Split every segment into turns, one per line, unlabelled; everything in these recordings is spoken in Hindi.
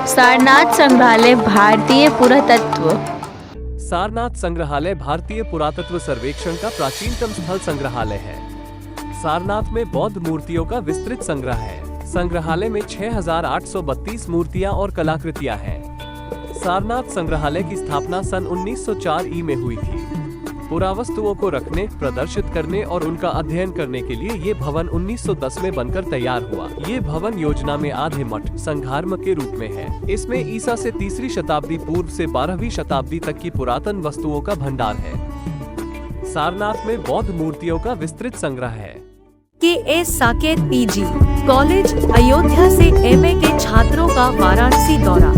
सारनाथ संग्रहालय भारतीय पुरातत्व।
सारनाथ संग्रहालय भारतीय पुरातत्व सर्वेक्षण का प्राचीनतम स्थल संग्रहालय है। सारनाथ में बौद्ध मूर्तियों का विस्तृत संग्रह है। संग्रहालय में 6832 मूर्तियां और कलाकृतियां हैं। सारनाथ संग्रहालय की स्थापना सन 1904 ई में हुई थी। पुरावस्तुओं को रखने, प्रदर्शित करने और उनका अध्ययन करने के लिए ये भवन 1910 में बनकर तैयार हुआ। ये भवन योजना में आधे मठ संघार्म के रूप में है। इसमें ईसा से 3री शताब्दी पूर्व से 12वीं शताब्दी तक की पुरातन वस्तुओं का भंडार है। सारनाथ में बौद्ध मूर्तियों का विस्तृत संग्रह है।
KS Saket PG college Ayodhya से MA के छात्रों का वाराणसी दौरा।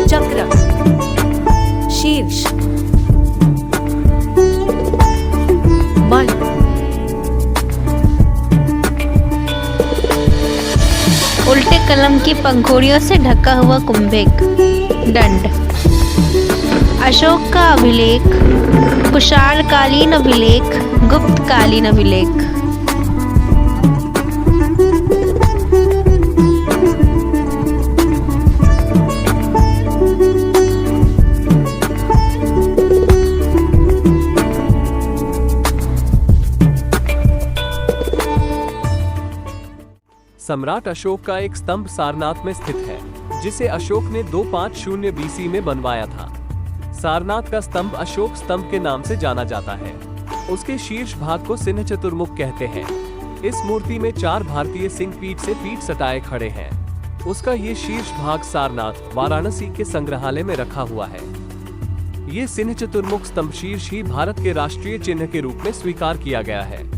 चक्र, शीर्ष, मल,
उल्टे कलम की पंखुड़ियों से ढका हुआ कुंभिक दंड, अशोक का अभिलेख, कुषाणकालीन अभिलेख, गुप्तकालीन अभिलेख।
सम्राट अशोक का एक स्तंभ सारनाथ में स्थित है, जिसे अशोक ने 250 BC में बनवाया था। सारनाथ का स्तंभ अशोक स्तंभ के नाम से जाना जाता है। उसके शीर्ष भाग को सिंह चतुर्मुख कहते हैं। इस मूर्ति में 4 भारतीय सिंह पीठ से पीठ सटाए खड़े हैं। उसका ये शीर्ष भाग सारनाथ, वाराणसी के संग्रहालय में रखा हुआ है। ये सिंह चतुर्मुख स्तंभ शीर्ष ही भारत के राष्ट्रीय चिन्ह के रूप में स्वीकार किया गया है।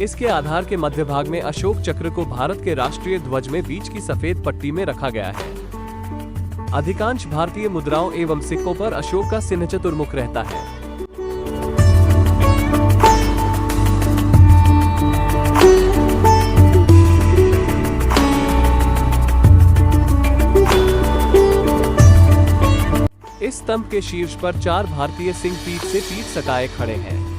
इसके आधार के मध्य भाग में अशोक चक्र को भारत के राष्ट्रीय ध्वज में बीच की सफेद पट्टी में रखा गया है। अधिकांश भारतीय मुद्राओं एवं सिक्कों पर अशोक का सिंह चतुर्मुख रहता है। इस स्तंभ के शीर्ष पर 4 भारतीय सिंह पीठ से पीठ सटाए खड़े हैं।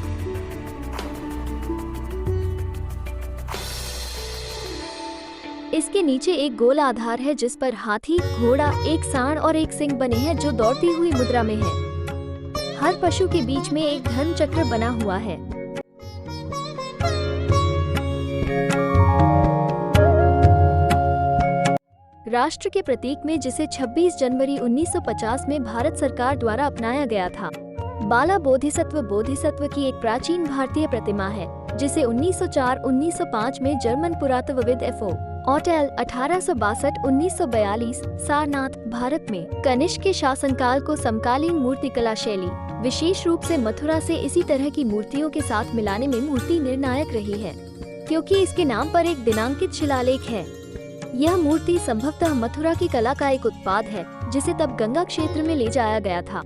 इसके नीचे एक गोल आधार है जिस पर हाथी, घोड़ा, एक सांड और एक सिंह बने हैं जो दौड़ती हुई मुद्रा में है। हर पशु के बीच में एक धर्म चक्र बना हुआ है। राष्ट्र के प्रतीक में जिसे 26 जनवरी 1950 में भारत सरकार द्वारा अपनाया गया था। बाला बोधिसत्व की एक प्राचीन भारतीय प्रतिमा है, जिसे 1904-1905 में जर्मन पुरातत्वविद F.O. ऑटेल 1862-1942 सारनाथ, भारत में कनिष्क के शासनकाल को समकालीन मूर्तिकला शैली, विशेष रूप से मथुरा से इसी तरह की मूर्तियों के साथ मिलाने में मूर्ति निर्णायक रही है, क्योंकि इसके नाम पर एक दिनांकित शिलालेख है। यह मूर्ति संभवतः मथुरा की कला का एक उत्पाद है, जिसे तब गंगा क्षेत्र में ले जाया गया था।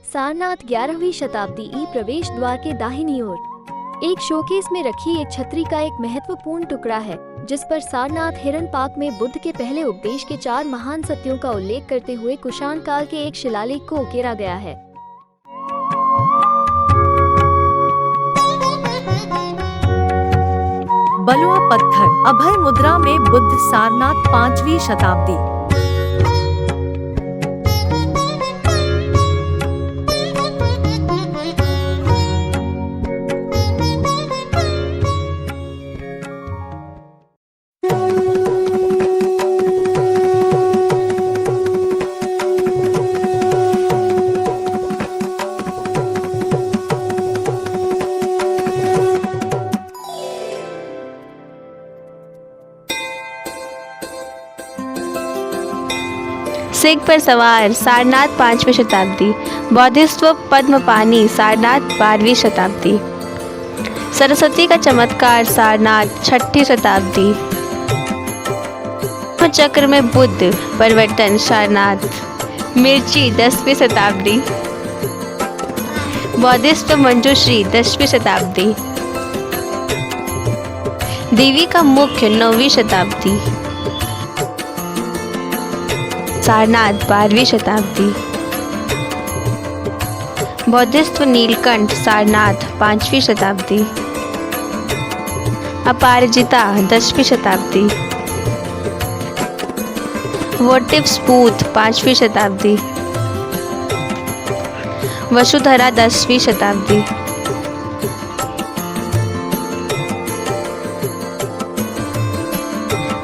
सारनाथ 11वीं शताब्दी ई प्रवेश द्वार के दाहिनी ओर एक शोकेस में रखी एक छतरी का एक महत्वपूर्ण टुकड़ा है, जिस पर सारनाथ हिरण पाक में बुद्ध के पहले उपदेश के 4 महान सत्यों का उल्लेख करते हुए कुषाण काल के एक शिलालेख को उकेरा गया है।
बलुआ पत्थर, अभय मुद्रा में बुद्ध, सारनाथ 5वीं शताब्दी।
सिंह पर सवार सारनाथ 5वीं शताब्दी। बौद्धिस्त्व पद्मपानी सारनाथ 12वीं शताब्दी। सरस्वती का चमत्कार सारनाथ 6ठी शताब्दी। चक्र में बुद्ध परिवर्तन सारनाथ मिर्ची 10वीं शताब्दी। बौद्धिस्त्व मंजूश्री 10वीं शताब्दी। देवी का मुख्य 9वीं शताब्दी। सारनाथ 12वीं शताब्दी। बौद्धिस्त नीलकंठ सारनाथ 5वीं शताब्दी। अपराजिता 10वीं शताब्दी। वोटिव स्पूत 5वीं शताब्दी। वसुधरा 10वीं शताब्दी।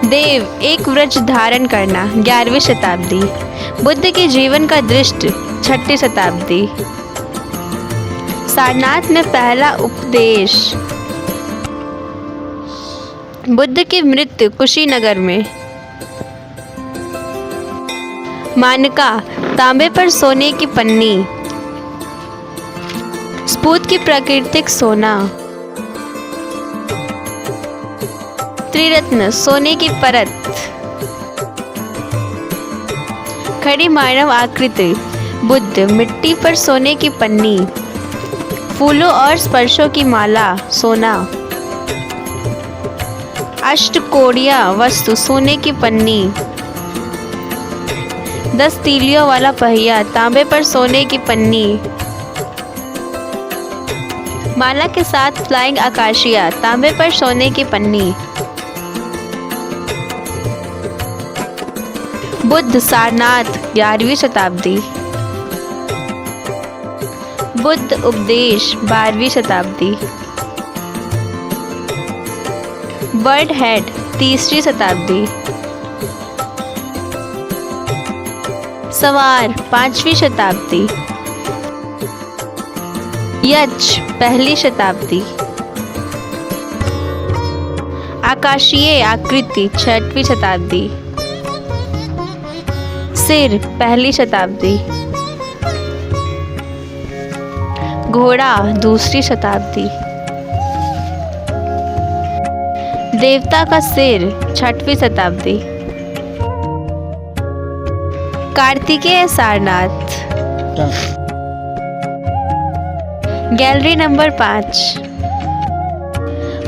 देव एक वृक्ष धारण करना 11वीं शताब्दी। बुद्ध के जीवन का दृष्टि 6ठी शताब्दी। सारनाथ में पहला उपदेश। बुद्ध की मृत्यु कुशीनगर में। मानका तांबे पर सोने की पन्नी। स्पूत की प्राकृतिक सोना। त्रिरत्न सोने की परत। खड़ी मानव आकृति बुद्ध मिट्टी पर सोने की पन्नी। फूलों और स्पर्शों की माला सोना। अष्टकोणीय वस्तु सोने की पन्नी। 10 तीलियों वाला पहिया तांबे पर सोने की पन्नी। माला के साथ फ्लाइंग आकाशिया तांबे पर सोने की पन्नी। बुद्ध सारनाथ 11वीं शताब्दी। बुद्ध उपदेश 12वीं शताब्दी। बर्ड हेड 30वीं शताब्दी। सवार 5वीं शताब्दी। यक्ष 1ली शताब्दी। आकाशीय आकृति 6वीं शताब्दी। सिर 1ली शताब्दी। घोड़ा 2री शताब्दी। देवता का सिर 6वीं शताब्दी। कार्तिकेय सारनाथ। Gallery number 5।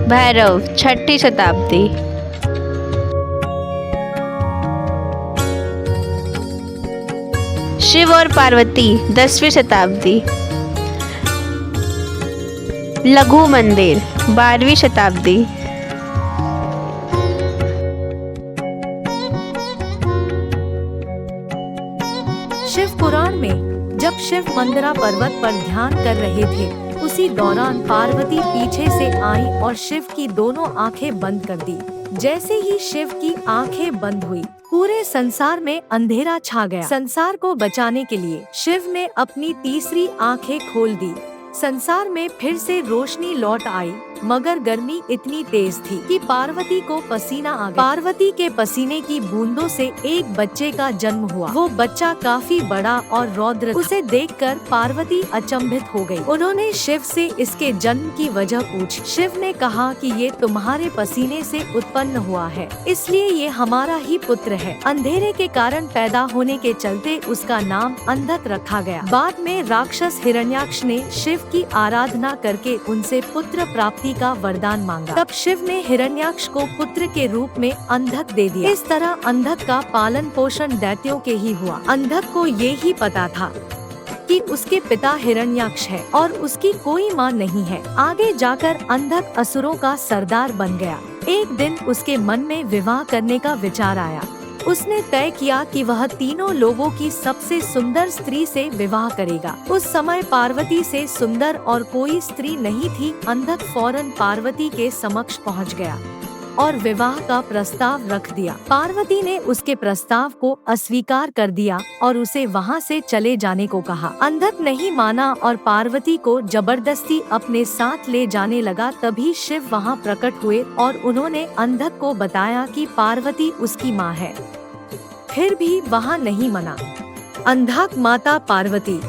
भैरव 6ठी शताब्दी। शिव और पार्वती 10वीं शताब्दी। लघु मंदिर 12वीं शताब्दी।
शिव पुराण में जब शिव मंदरा पर्वत पर ध्यान कर रहे थे, उसी दौरान पार्वती पीछे से आई और शिव की दोनों आंखें बंद कर दी। जैसे ही शिव की आंखें बंद हुई, पूरे संसार में अंधेरा छा गया। संसार को बचाने के लिए शिव ने अपनी तीसरी आंखें खोल दी। संसार में फिर से रोशनी लौट आई, मगर गर्मी इतनी तेज थी कि पार्वती को पसीना आ गया। पार्वती के पसीने की बूंदों से एक बच्चे का जन्म हुआ। वो बच्चा काफी बड़ा और रौद्र था। उसे देखकर पार्वती अचंभित हो गई। उन्होंने शिव से इसके जन्म की वजह पूछी। शिव ने कहा कि ये तुम्हारे पसीने से उत्पन्न हुआ है, इसलिए ये हमारा ही पुत्र है। अंधेरे के कारण पैदा होने के चलते उसका नाम अंधक रखा गया। बाद में राक्षस हिरण्याक्ष ने शिव की आराधना करके उनसे पुत्र प्राप्ति का वरदान मांगा। तब शिव ने हिरण्याक्ष को पुत्र के रूप में अंधक दे दिया। इस तरह अंधक का पालन पोषण दैत्यों के ही हुआ। अंधक को ये ही पता था कि उसके पिता हिरण्याक्ष है और उसकी कोई माँ नहीं है। आगे जाकर अंधक असुरों का सरदार बन गया। एक दिन उसके मन में विवाह करने का विचार आया। उसने तय किया कि वह तीनों लोगों की सबसे सुंदर स्त्री से विवाह करेगा। उस समय पार्वती से सुंदर और कोई स्त्री नहीं थी। अंधक फौरन पार्वती के समक्ष पहुंच गया और विवाह का प्रस्ताव रख दिया। पार्वती ने उसके प्रस्ताव को अस्वीकार कर दिया और उसे वहां से चले जाने को कहा। अंधक नहीं माना और पार्वती को जबरदस्ती अपने साथ ले जाने लगा। तभी शिव वहां प्रकट हुए और उन्होंने अंधक को बताया कि पार्वती उसकी माँ है। फिर भी वहां नहीं मना। अंधक माता पार्वती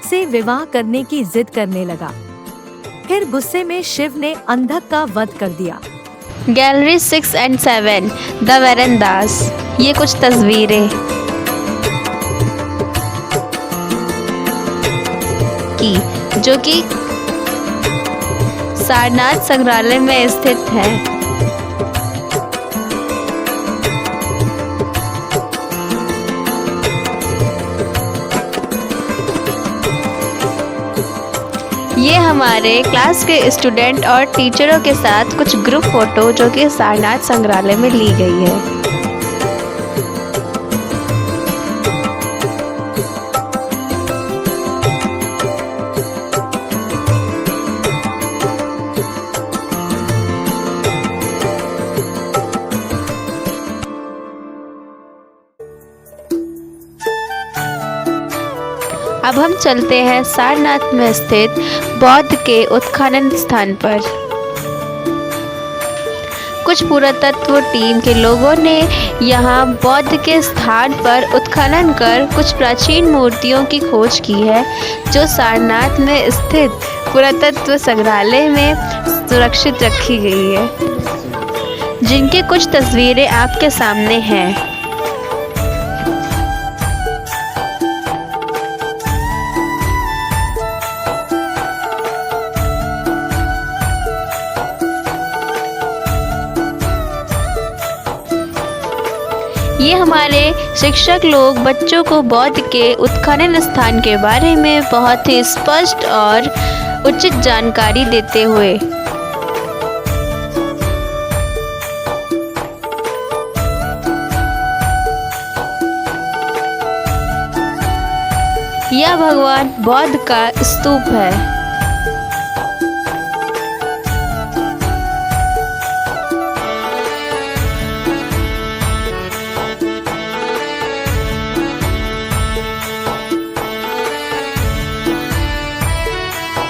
से विवाह करने की जिद करने लगा। फिर गुस्से में शिव ने अंधक का वध कर दिया।
गैलरी 6 and 7 द वेरनदास। ये कुछ तस्वीरें की जो कि सारनाथ संग्रहालय में स्थित है। ये हमारे क्लास के स्टूडेंट और टीचरों के साथ कुछ ग्रुप फोटो जो कि सारनाथ संग्रहालय में ली गई है। अब हम चलते हैं सारनाथ में स्थित बौद्ध के उत्खनन स्थान पर। कुछ पुरातत्व टीम के लोगों ने यहाँ बौद्ध के स्थान पर उत्खनन कर कुछ प्राचीन मूर्तियों की खोज की है जो सारनाथ में स्थित पुरातत्व संग्रहालय में सुरक्षित रखी गई है, जिनकी कुछ तस्वीरें आपके सामने हैं। ये हमारे शिक्षक लोग बच्चों को बौद्ध के उत्खनन स्थान के बारे में बहुत ही स्पष्ट और उचित जानकारी देते हुए यह भगवान बौद्ध का स्तूप है।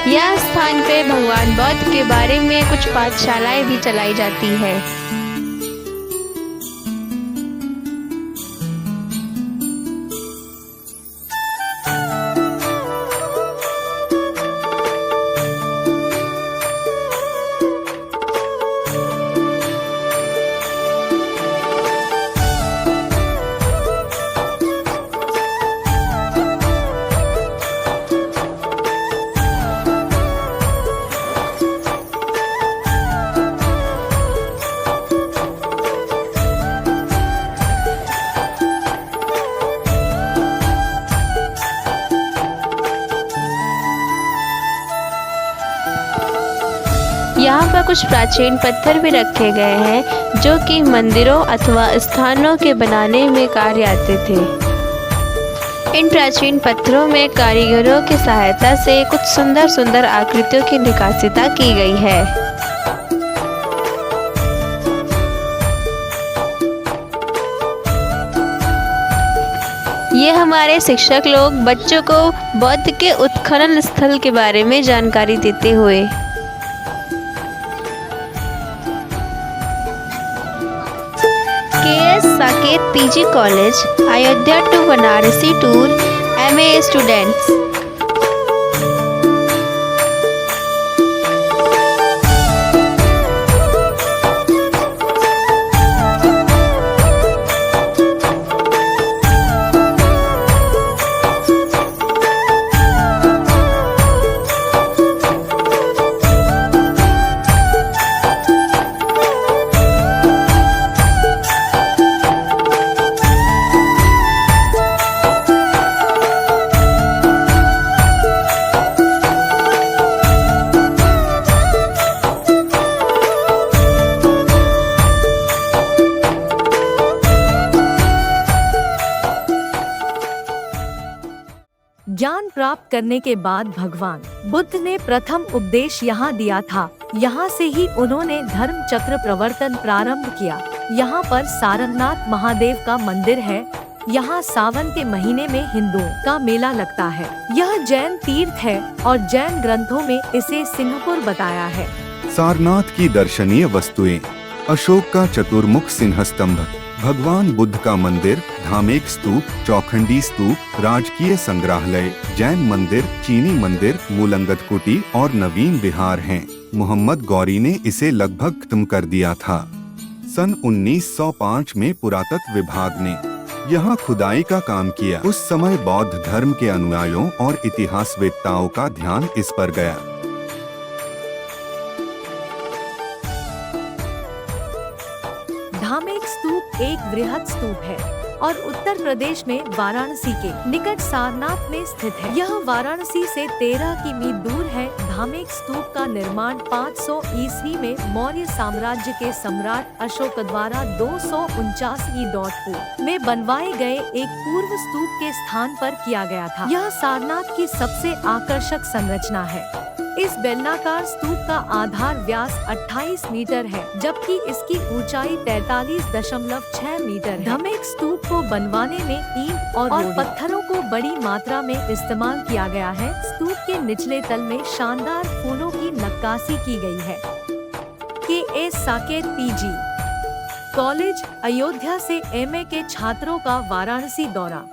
यह स्थान पे भगवान बौद्ध के बारे में कुछ पाठशालाएं भी चलाई जाती है। यहाँ पर कुछ प्राचीन पत्थर भी रखे गए हैं जो कि मंदिरों अथवा स्थानों के बनाने में कार्य आते थे। इन प्राचीन पत्थरों में कारीगरों की सहायता से कुछ सुंदर सुंदर आकृतियों की नक्काशीता की गई है। ये हमारे शिक्षक लोग बच्चों को बौद्ध के उत्खनन स्थल के बारे में जानकारी देते हुए KS Saket PG college, Ayodhya to Banarasi tour, MA students.
ज्ञान प्राप्त करने के बाद भगवान बुद्ध ने प्रथम उपदेश यहाँ दिया था। यहाँ से ही उन्होंने धर्म चक्र प्रवर्तन प्रारंभ किया। यहाँ पर सारनाथ महादेव का मंदिर है। यहाँ सावन के महीने में हिंदुओं का मेला लगता है। यह जैन तीर्थ है और जैन ग्रंथों में इसे सिंहपुर बताया है।
सारनाथ की दर्शनीय वस्तुएं: अशोक का चतुर्मुख सिंह स्तंभ, भगवान बुद्ध का मंदिर, धामेक स्तूप, चौखंडी स्तूप, राजकीय संग्रहालय, जैन मंदिर, चीनी मंदिर, मूलंगत कुटी और नवीन विहार हैं। मोहम्मद गौरी ने इसे लगभग खत्म कर दिया था। सन 1905 में पुरातत्व विभाग ने यहाँ खुदाई का काम किया। उस समय बौद्ध धर्म के अनुयायियों और इतिहासवेत्ताओं का ध्यान इस पर गया।
धामेक स्तूप एक वृहद स्तूप है। और उत्तर प्रदेश में वाराणसी के निकट सारनाथ में स्थित है। यह वाराणसी से 13 किमी दूर है। धामेक स्तूप का निर्माण 500 ईस्वी में मौर्य साम्राज्य के सम्राट अशोक द्वारा 249 में बनवाए गए एक पूर्व स्तूप के स्थान पर किया गया था। यह सारनाथ की सबसे आकर्षक संरचना है। इस बेलनाकार स्तूप का आधार व्यास 28 मीटर है, जबकि इसकी ऊंचाई 43.6 मीटर है। धामेक स्तूप को बनवाने में ईंट और पत्थरों को बड़ी मात्रा में इस्तेमाल किया गया है। स्तूप के निचले तल में शानदार फूलों की नक्काशी की गई है। के साकेत पीजी कॉलेज अयोध्या से MA के छात्रों का वाराणसी दौरा।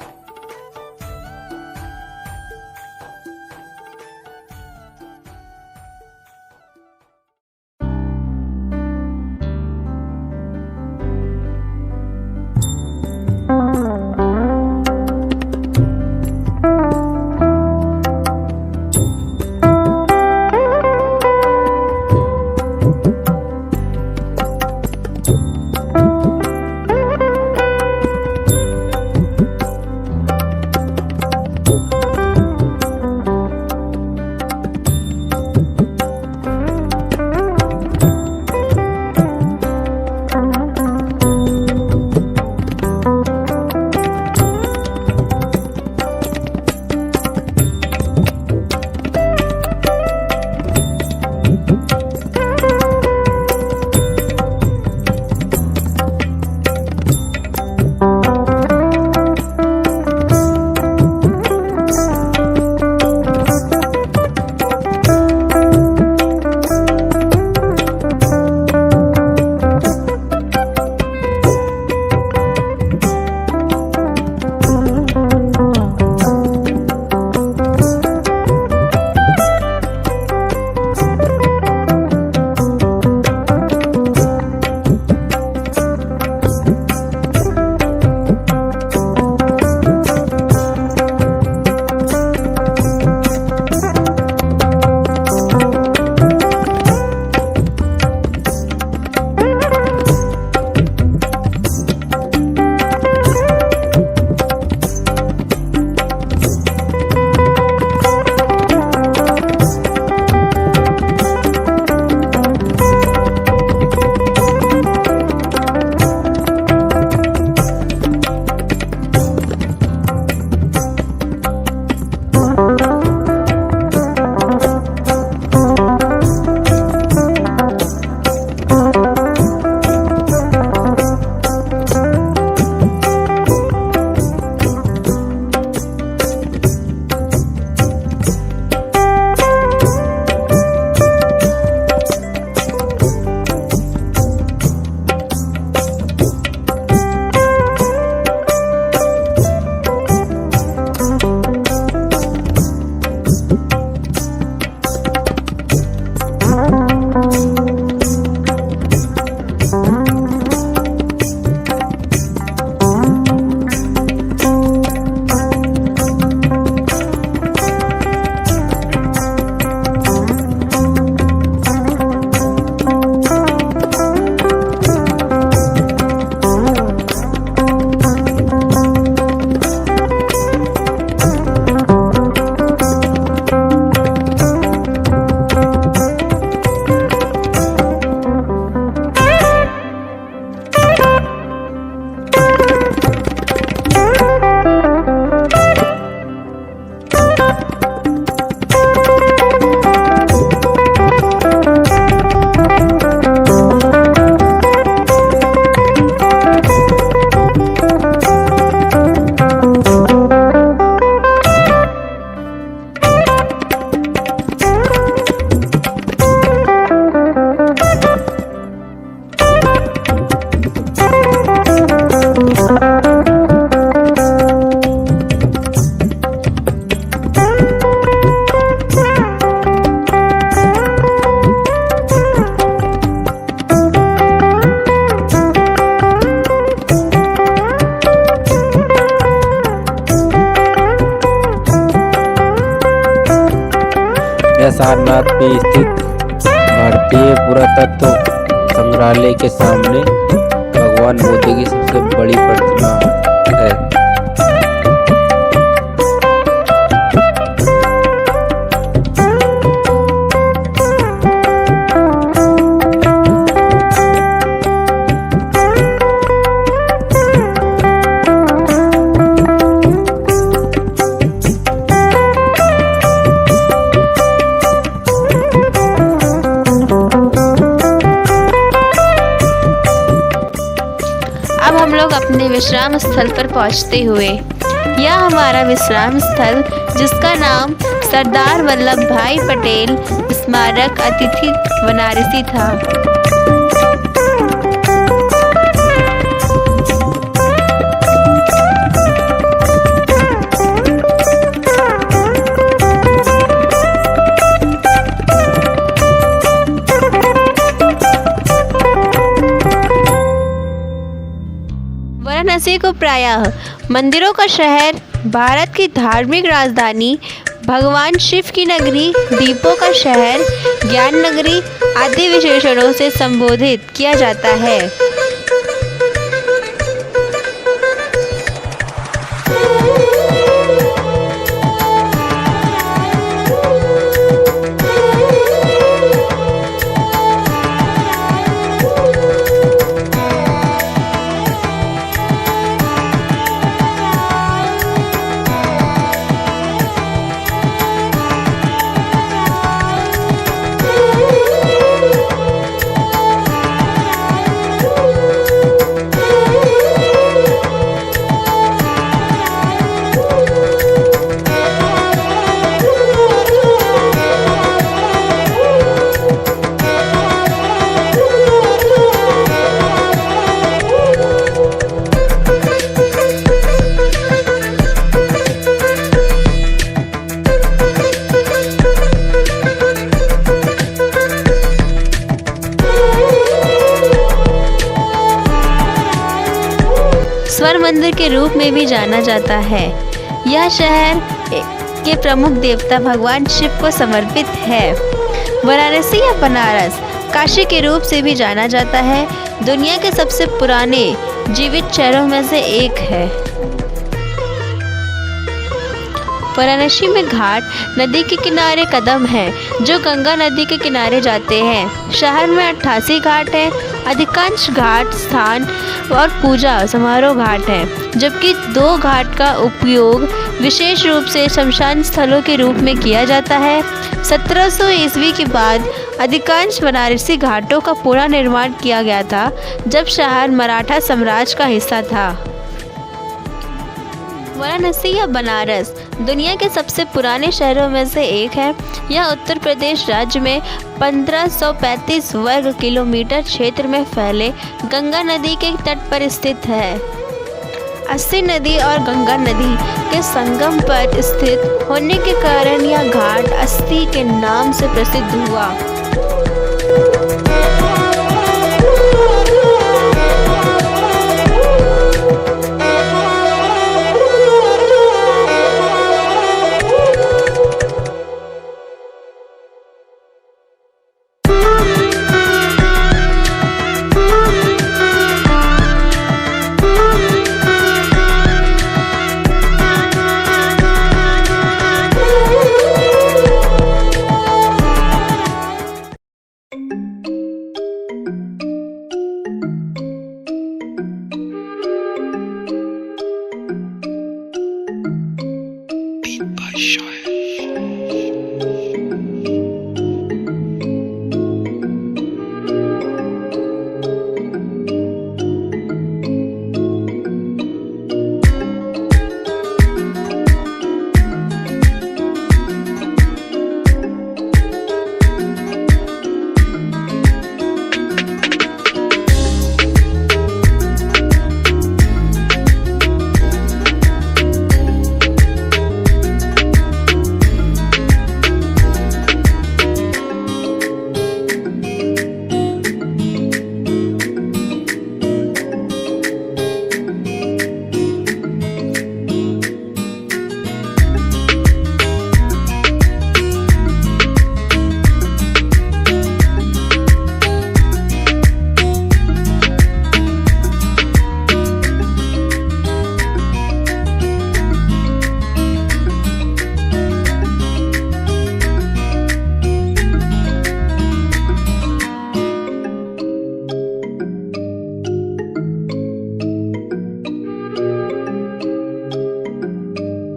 सारनाथ में स्थित भारतीय पुरातत्व संग्रहालय के सामने भगवान बुद्ध की सबसे बड़ी प्रतिमा है।
अब हम लोग अपने विश्राम स्थल पर पहुंचते हुए, यह हमारा विश्राम स्थल जिसका नाम सरदार वल्लभ भाई पटेल स्मारक अतिथि बनारसी था। वाराणसी को प्रायः मंदिरों का शहर, भारत की धार्मिक राजधानी, भगवान शिव की नगरी, दीपों का शहर, ज्ञान नगरी आदि विशेषणों से संबोधित किया जाता है। स्वर मंदिर के रूप में भी जाना जाता है। यह शहर के प्रमुख देवता भगवान शिव को समर्पित है। वाराणसी या बनारस काशी के रूप से भी जाना जाता है। दुनिया के सबसे पुराने जीवित शहरों में से एक है। वाराणसी में घाट नदी के किनारे कदम हैं जो गंगा नदी के किनारे जाते हैं। शहर में 88 घाट हैं। अधिकांश घाट स्नान और पूजा समारोह घाट हैं, जबकि 2 घाट का उपयोग विशेष रूप से शमशान स्थलों के रूप में किया जाता है। 1700 ईस्वी के बाद अधिकांश बनारसी घाटों का पूरा निर्माण किया गया था, जब शहर मराठा साम्राज्य का हिस्सा था। वाराणसी या बनारस दुनिया के सबसे पुराने शहरों में से एक है। यह उत्तर प्रदेश राज्य में 1535 वर्ग किलोमीटर क्षेत्र में फैले गंगा नदी के तट पर स्थित है। अस्सी नदी और गंगा नदी के संगम पर स्थित होने के कारण यह घाट अस्थि के नाम से प्रसिद्ध हुआ।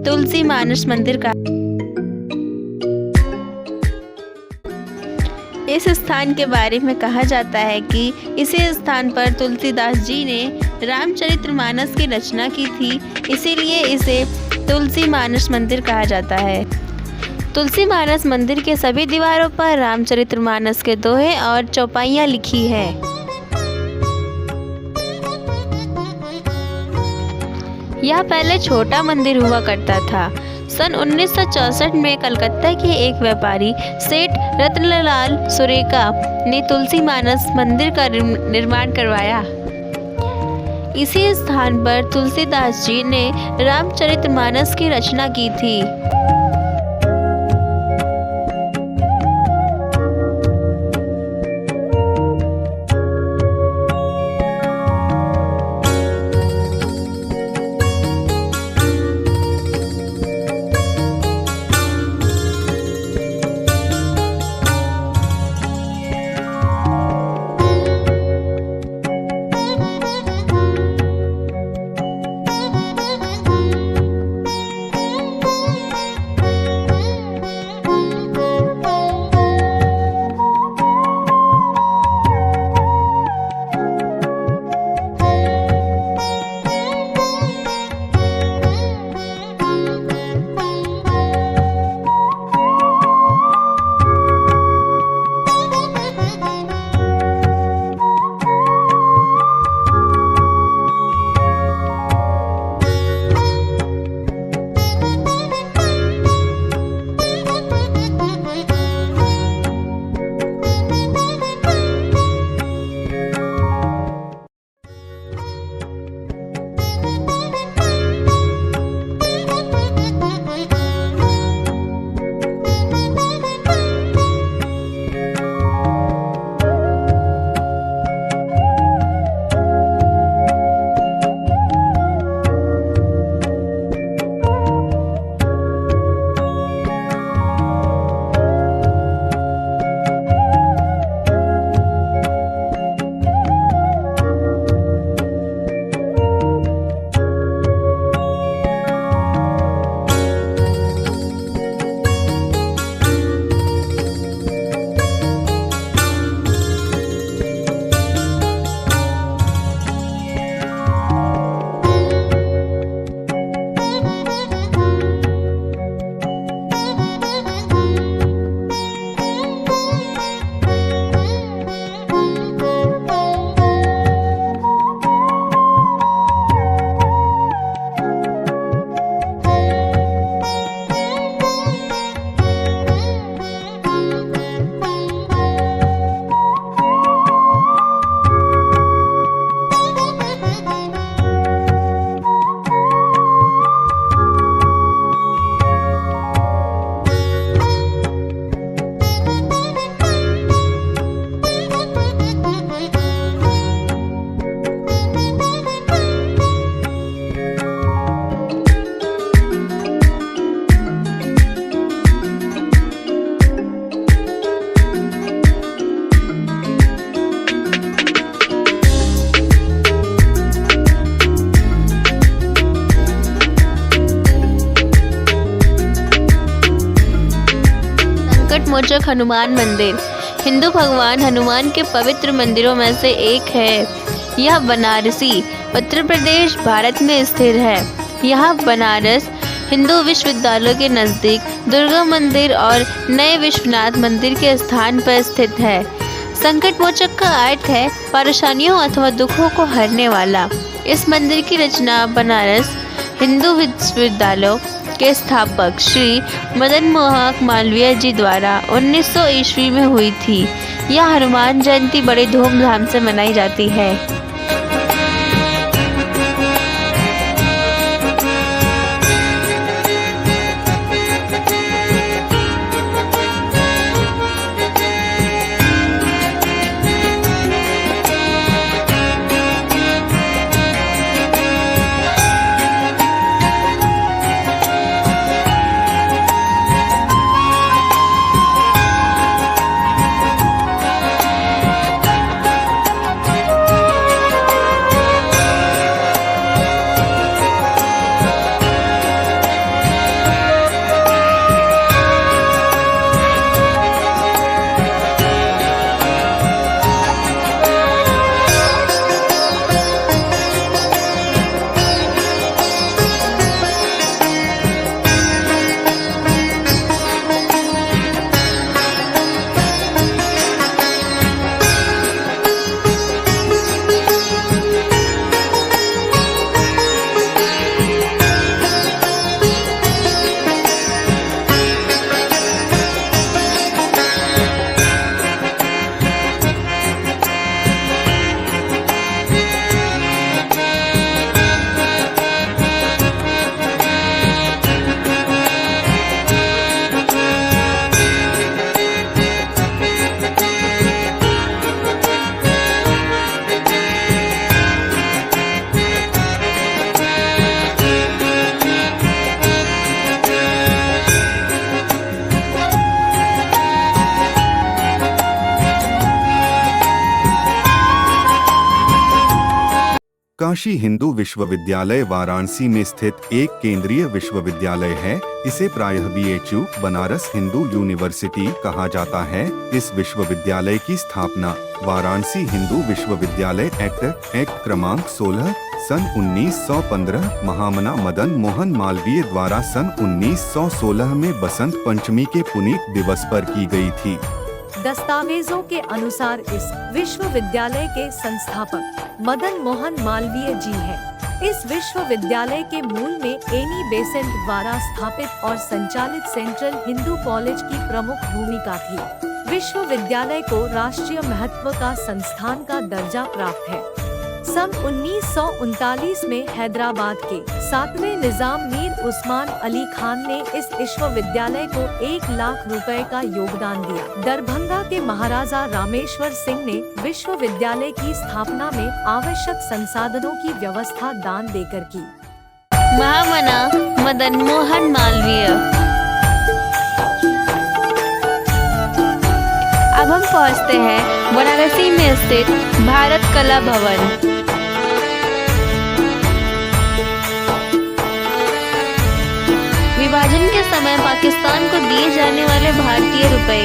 तुलसी मानस मंदिर का। इस स्थान के बारे में कहा जाता है कि इसी स्थान पर तुलसीदास जी ने रामचरितमानस की रचना की थी, इसीलिए इसे तुलसी मानस मंदिर कहा जाता है। तुलसी मानस मंदिर के सभी दीवारों पर रामचरितमानस के दोहे और चौपाइयाँ लिखी हैं। यह पहले छोटा मंदिर हुआ करता था। सन 1964 में कलकत्ता के एक व्यापारी सेठ रत्नलाल सुरेका ने तुलसी मानस मंदिर का निर्माण करवाया। इसी स्थान पर तुलसीदास जी ने रामचरितमानस की रचना की थी। मोचक हनुमान मंदिर हिंदू भगवान हनुमान के पवित्र मंदिरों में से एक है। यह बनारसी उत्तर प्रदेश भारत में स्थित है। यह बनारस हिंदू विश्वविद्यालय के नज़दीक दुर्गा मंदिर और नए विश्वनाथ मंदिर के स्थान पर स्थित है। संकट मोचक का अर्थ है परेशानियों अथवा दुखों को हरने वाला। इस मंदिर की रचना बनारस हिंदू विश्वविद्यालय के स्थापक श्री मदन मोहन मालवीय जी द्वारा 1900 ईस्वी में हुई थी। यह हनुमान जयंती बड़े धूमधाम से मनाई जाती है।
काशी हिंदू विश्वविद्यालय वाराणसी में स्थित एक केंद्रीय विश्वविद्यालय है। इसे प्रायः BHU बनारस हिंदू यूनिवर्सिटी कहा जाता है। इस विश्वविद्यालय की स्थापना वाराणसी हिंदू विश्वविद्यालय एक्ट क्रमांक 16 सन 1915 महामना मदन मोहन मालवीय द्वारा सन 1916 में बसंत पंचमी के पुनीत दिवस पर की गई थी।
दस्तावेजों के अनुसार इस विश्वविद्यालय के संस्थापक मदन मोहन मालवीय जी हैं। इस विश्वविद्यालय के मूल में एनी बेसेंट द्वारा स्थापित और संचालित सेंट्रल हिंदू कॉलेज की प्रमुख भूमिका थी। विश्वविद्यालय को राष्ट्रीय महत्व का संस्थान का दर्जा प्राप्त है। सन 1939 में हैदराबाद के 7वें निजाम मीर उस्मान अली खान ने इस विश्वविद्यालय को 1 लाख रुपए का योगदान दिया। दरभंगा के महाराजा रामेश्वर सिंह ने विश्वविद्यालय की स्थापना में आवश्यक संसाधनों की व्यवस्था दान देकर की।
महामना मदन मोहन मालवीय। अब हम पहुंचते हैं वाराणसी में स्थित भारत कला भवन। विभाजन के समय पाकिस्तान को दिए जाने वाले भारतीय रुपए।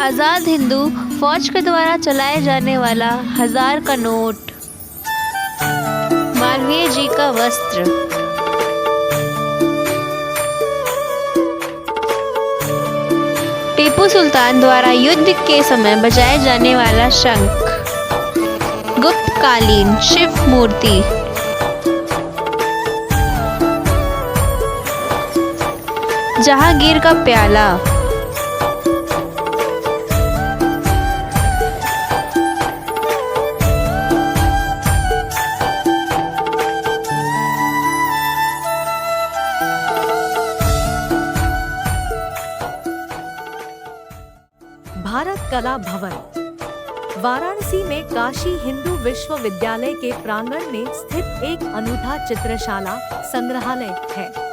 आजाद हिंदू फौज के द्वारा चलाए जाने वाला 1000 का नोट। मालवीय जी का वस्त्र। टीपू सुल्तान द्वारा युद्ध के समय बजाए जाने वाला शंख। गुप्तकालीन शिव मूर्ति। जहांगीर का प्याला।
भारत कला भवन वाराणसी में काशी हिंदू विश्वविद्यालय के प्रांगण में स्थित एक अनूठा चित्रशाला संग्रहालय है।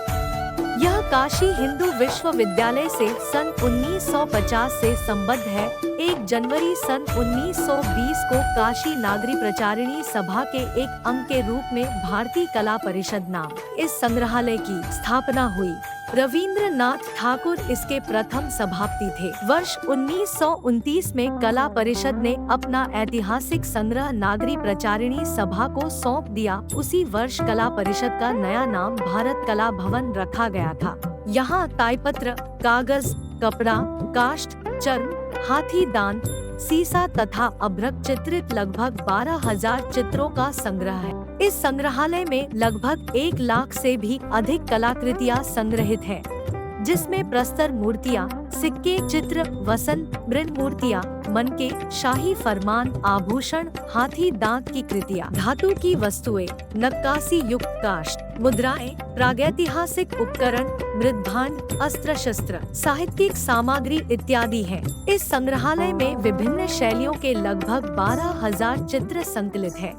यह काशी हिंदू विश्वविद्यालय से सन 1950 से संबद्ध है। 1 जनवरी सन 1920 को काशी नागरी प्रचारिणी सभा के एक अंग के रूप में भारतीय कला परिषद नाम इस संग्रहालय की स्थापना हुई। रविंद्रनाथ ठाकुर इसके प्रथम सभापति थे। वर्ष 1929 में कला परिषद ने अपना ऐतिहासिक संग्रह नागरी प्रचारिणी सभा को सौंप दिया। उसी वर्ष कला परिषद का नया नाम भारत कला भवन रखा गया था। यहाँ ताईपत्र, कागज, कपड़ा, काष्ठ, चर्म, हाथी दांत, सीसा तथा अभ्रक चित्रित लगभग 12,000 चित्रों का संग्रह है। इस संग्रहालय में लगभग 1 लाख से भी अधिक कलाकृतियाँ संग्रहित हैं, जिसमें प्रस्तर मूर्तियाँ, सिक्के, चित्र, वसन, मृण मूर्तियाँ, मनके, शाही फरमान, आभूषण, हाथी दांत की कृतियाँ, धातु की वस्तुएं, नक्काशी युक्त काष्ठ, मुद्राएं, प्रागैतिहासिक उपकरण, मृदभांड, अस्त्र शस्त्र, साहित्यिक सामग्री इत्यादि हैं। इस संग्रहालय में विभिन्न शैलियों के लगभग 12,000 चित्र संकलित हैं।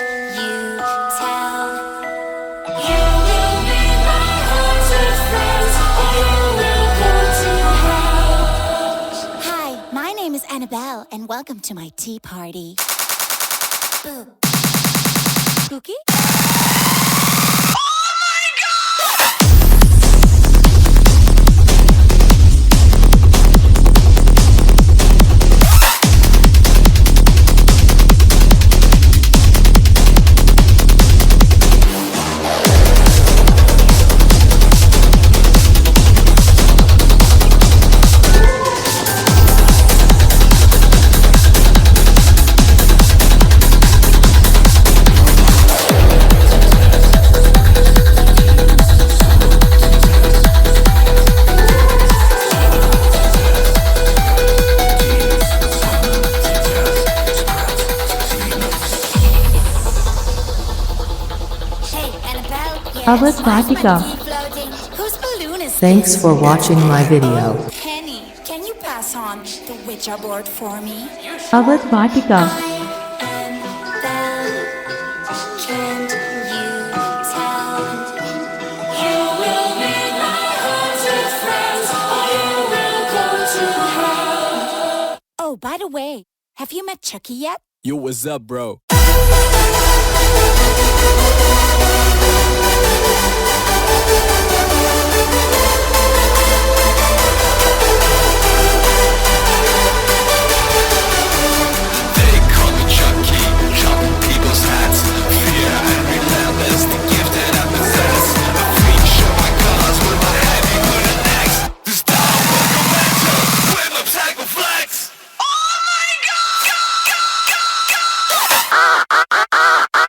you tell? You will be my haunted friends, or you will go to hell. Hi, my name is Annabelle, and welcome to my tea party. Ooh. Spooky?
Avat Vatika.
Whose balloon is
Thanks
this?
for watching my video.
Penny, can you pass on the Ouija board for me?
Avat Vatika.
Annabelle, can't you tell? You will be my haunted friends, or you will go to hell. Oh, by the way, have you met Chucky yet?
Yo, what's up, bro?